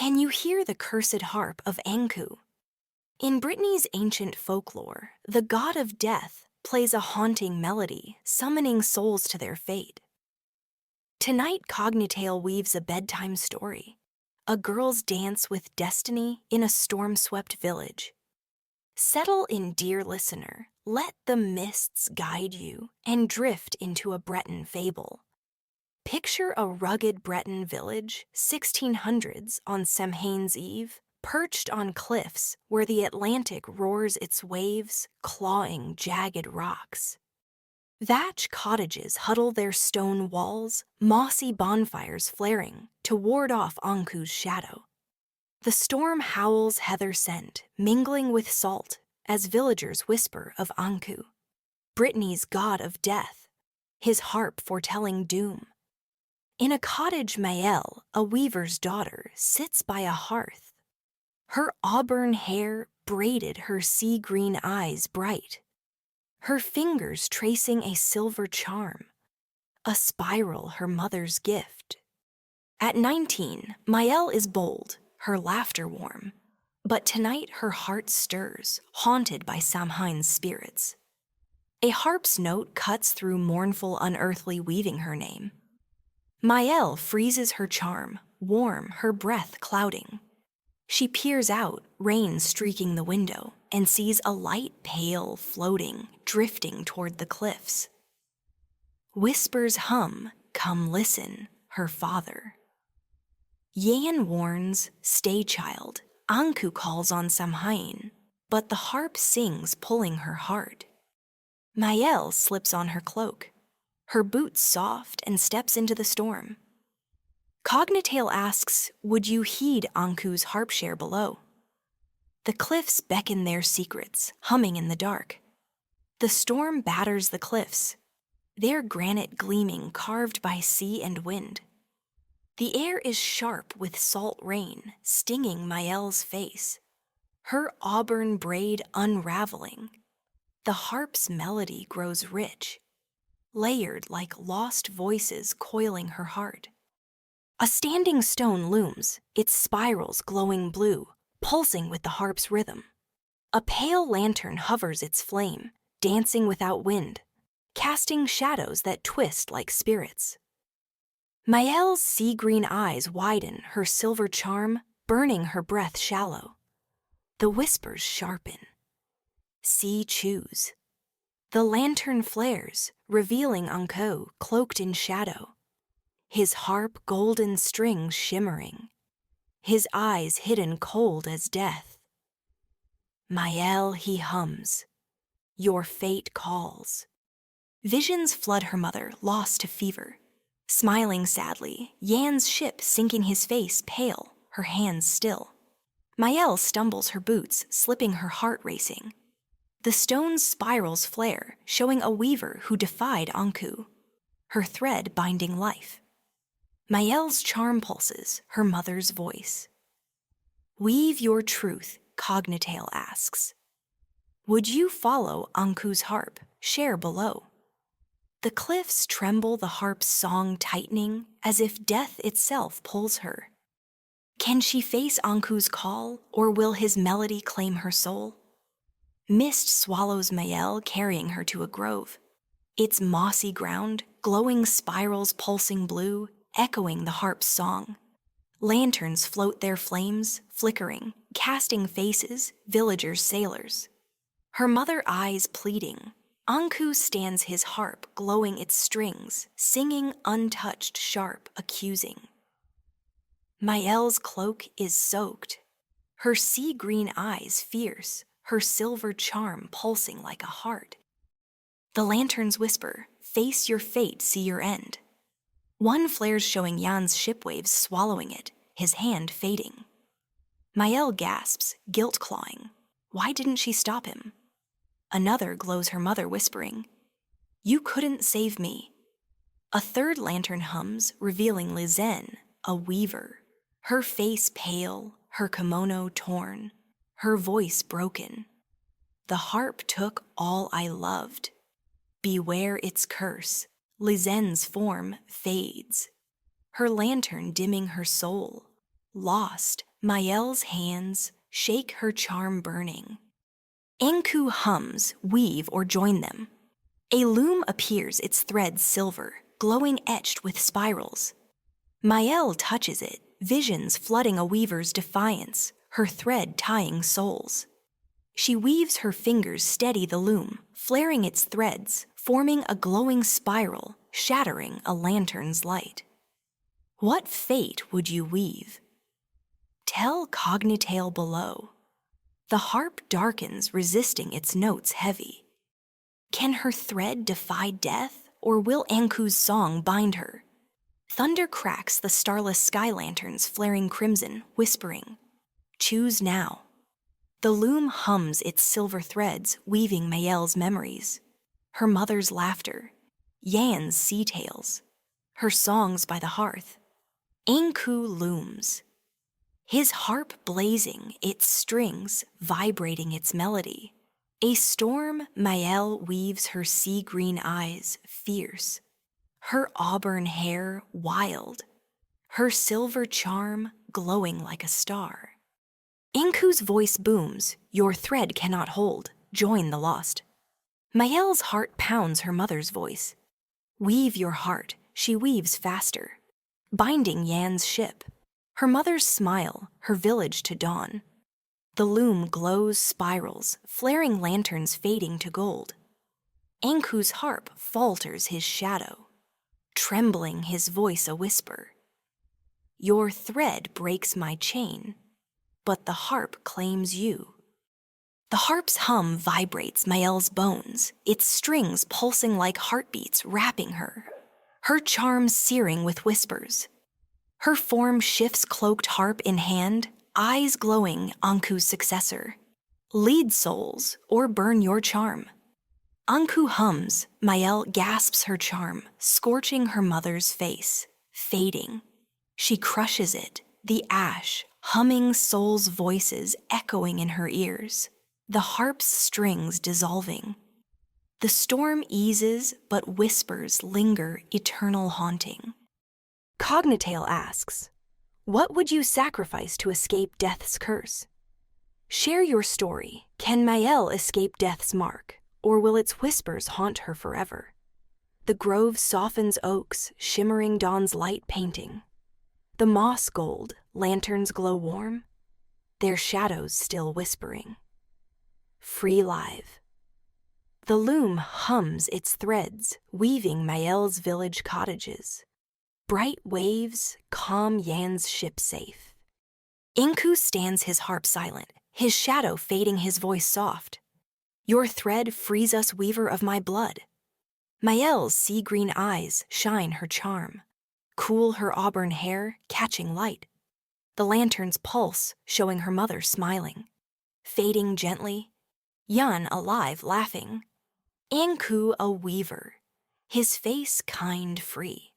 Can you hear the Cursed Harp of Ankou? In Brittany's ancient folklore, the god of death plays a haunting melody, summoning souls to their fate. Tonight, CogniTale weaves a bedtime story, a girl's dance with destiny in a storm-swept village. Settle in, dear listener, let the mists guide you and drift into a Breton fable. Picture a rugged Breton village, 1600s on Samhain's Eve, perched on cliffs where the Atlantic roars its waves, clawing jagged rocks. Thatch cottages huddle their stone walls, mossy bonfires flaring to ward off Ankou's shadow. The storm howls heather scent, mingling with salt, as villagers whisper of Ankou, Brittany's god of death, his harp foretelling doom. In a cottage, Maëlle, a weaver's daughter, sits by a hearth. Her auburn hair braided, her sea-green eyes bright. Her fingers tracing a silver charm, a spiral her mother's gift. At 19, Maëlle is bold, her laughter warm. But tonight her heart stirs, haunted by Samhain's spirits. A harp's note cuts through mournful, unearthly, weaving her name. Maëlle freezes her charm, warm, her breath clouding. She peers out, rain streaking the window, and sees a light pale, floating, drifting toward the cliffs. Whispers hum, "Come listen," her father. Yan warns, "Stay, child." Ankou calls on Samhain, but the harp sings, pulling her heart. Maëlle slips on her cloak, her boots soft, and steps into the storm. CogniTale asks, would you heed Ankou's harp share below? The cliffs beckon their secrets, humming in the dark. The storm batters the cliffs, their granite gleaming, carved by sea and wind. The air is sharp with salt rain, stinging Maëlle's face, her auburn braid unraveling. The harp's melody grows rich, layered like lost voices coiling her heart. A standing stone looms, its spirals glowing blue, pulsing with the harp's rhythm. A pale lantern hovers its flame, dancing without wind, casting shadows that twist like spirits. Maëlle's sea-green eyes widen, her silver charm burning her breath shallow. The whispers sharpen. See, choose. The lantern flares, revealing Ankou cloaked in shadow, his harp golden strings shimmering, his eyes hidden cold as death. Maëlle, he hums, your fate calls. Visions flood her mother, lost to fever. Smiling sadly, Yan's ship sinking, his face pale, her hands still. Maëlle stumbles, her boots slipping, her heart racing. The stone's spirals flare, showing a weaver who defied Ankou, her thread binding life. Maëlle's charm pulses, her mother's voice. Weave your truth, CogniTale asks. Would you follow Ankou's harp, share below? The cliffs tremble, the harp's song tightening, as if death itself pulls her. Can she face Ankou's call, or will his melody claim her soul? Mist swallows Maëlle, carrying her to a grove. Its mossy ground, glowing spirals pulsing blue, echoing the harp's song. Lanterns float their flames, flickering, casting faces, villagers, sailors. Her mother eyes pleading. Ankou stands, his harp glowing its strings, singing untouched, sharp, accusing. Maëlle's cloak is soaked, her sea-green eyes fierce, her silver charm pulsing like a heart. The lanterns whisper, face your fate, see your end. One flares, showing Yan's ship waves swallowing it, his hand fading. Maëlle gasps, guilt clawing. Why didn't she stop him? Another glows, her mother whispering, you couldn't save me. A third lantern hums, revealing Lizen, a weaver, her face pale, her kimono torn, her voice broken. The harp took all I loved. Beware its curse, Lizen's form fades, her lantern dimming her soul, lost, Mael's hands shake her charm burning. Ankou hums, weave or join them. A loom appears, its threads silver, glowing etched with spirals. Mael touches it, visions flooding a weaver's defiance, her thread tying souls. She weaves, her fingers steady the loom, flaring its threads, forming a glowing spiral, shattering a lantern's light. What fate would you weave? Tell CogniTale below. The harp darkens, resisting its notes heavy. Can her thread defy death, or will Ankou's song bind her? Thunder cracks the starless sky lanterns, flaring crimson, whispering, choose now. The loom hums its silver threads, weaving Mael's memories. Her mother's laughter, Yan's sea tales, her songs by the hearth. Ankou looms, his harp blazing, its strings vibrating its melody. A storm, Mael weaves, her sea-green eyes fierce, her auburn hair wild, her silver charm glowing like a star. Ankou's voice booms, your thread cannot hold, join the lost. Mael's heart pounds her mother's voice. Weave your heart, she weaves faster, binding Yan's ship. Her mother's smile, her village to dawn. The loom glows, spirals, flaring lanterns fading to gold. Ankou's harp falters, his shadow, trembling, his voice a whisper. Your thread breaks my chain, but the harp claims you. The harp's hum vibrates Mael's bones, its strings pulsing like heartbeats wrapping her, her charm searing with whispers. Her form shifts, cloaked harp in hand, eyes glowing, Ankou's successor. Lead souls, or burn your charm. Ankou hums, Mael gasps her charm, scorching her mother's face, fading. She crushes it, the ash, humming souls' voices echoing in her ears, the harp's strings dissolving. The storm eases, but whispers linger, eternal haunting. CogniTale asks, what would you sacrifice to escape death's curse? Share your story. Can Mael escape death's mark, or will its whispers haunt her forever? The grove softens oaks, shimmering dawn's light painting. The moss gold, lanterns glow warm, their shadows still whispering. Free live. The loom hums its threads, weaving Mael's village cottages. Bright waves, calm Yan's ship safe. Ankou stands, his harp silent, his shadow fading, his voice soft. Your thread frees us, weaver of my blood. Mael's sea-green eyes shine her charm, cool her auburn hair, catching light. The lantern's pulse, showing her mother smiling. Fading gently, Yan alive, laughing. Ankou a weaver, his face kind, free.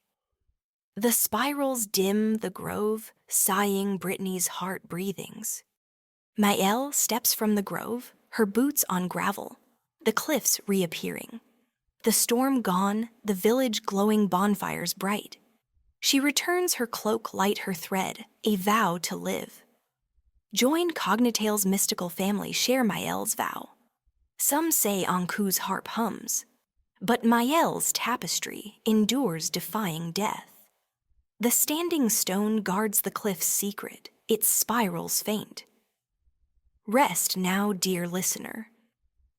The spirals dim the grove, sighing Brittany's heart breathings. Mael steps from the grove, her boots on gravel, the cliffs reappearing. The storm gone, the village glowing bonfires bright. She returns, her cloak light, her thread, a vow to live. Join CogniTale's mystical family, share Mael's vow. Some say Ankou's harp hums, but Mael's tapestry endures, defying death. The standing stone guards the cliff's secret, its spirals faint. Rest now, dear listener.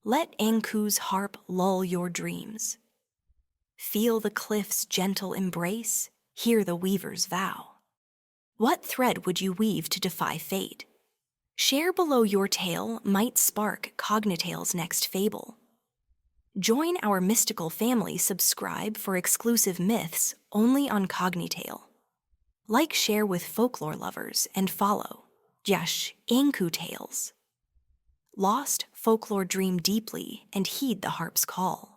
Let Ankou's harp lull your dreams. Feel the cliff's gentle embrace, hear the weaver's vow. What thread would you weave to defy fate? Share below, your tale might spark CogniTale's next fable. Join our mystical family, subscribe for exclusive myths only on CogniTale. Like, share with folklore lovers, and follow Jash Ankou Tales. Lost folklore, dream deeply and heed the harp's call.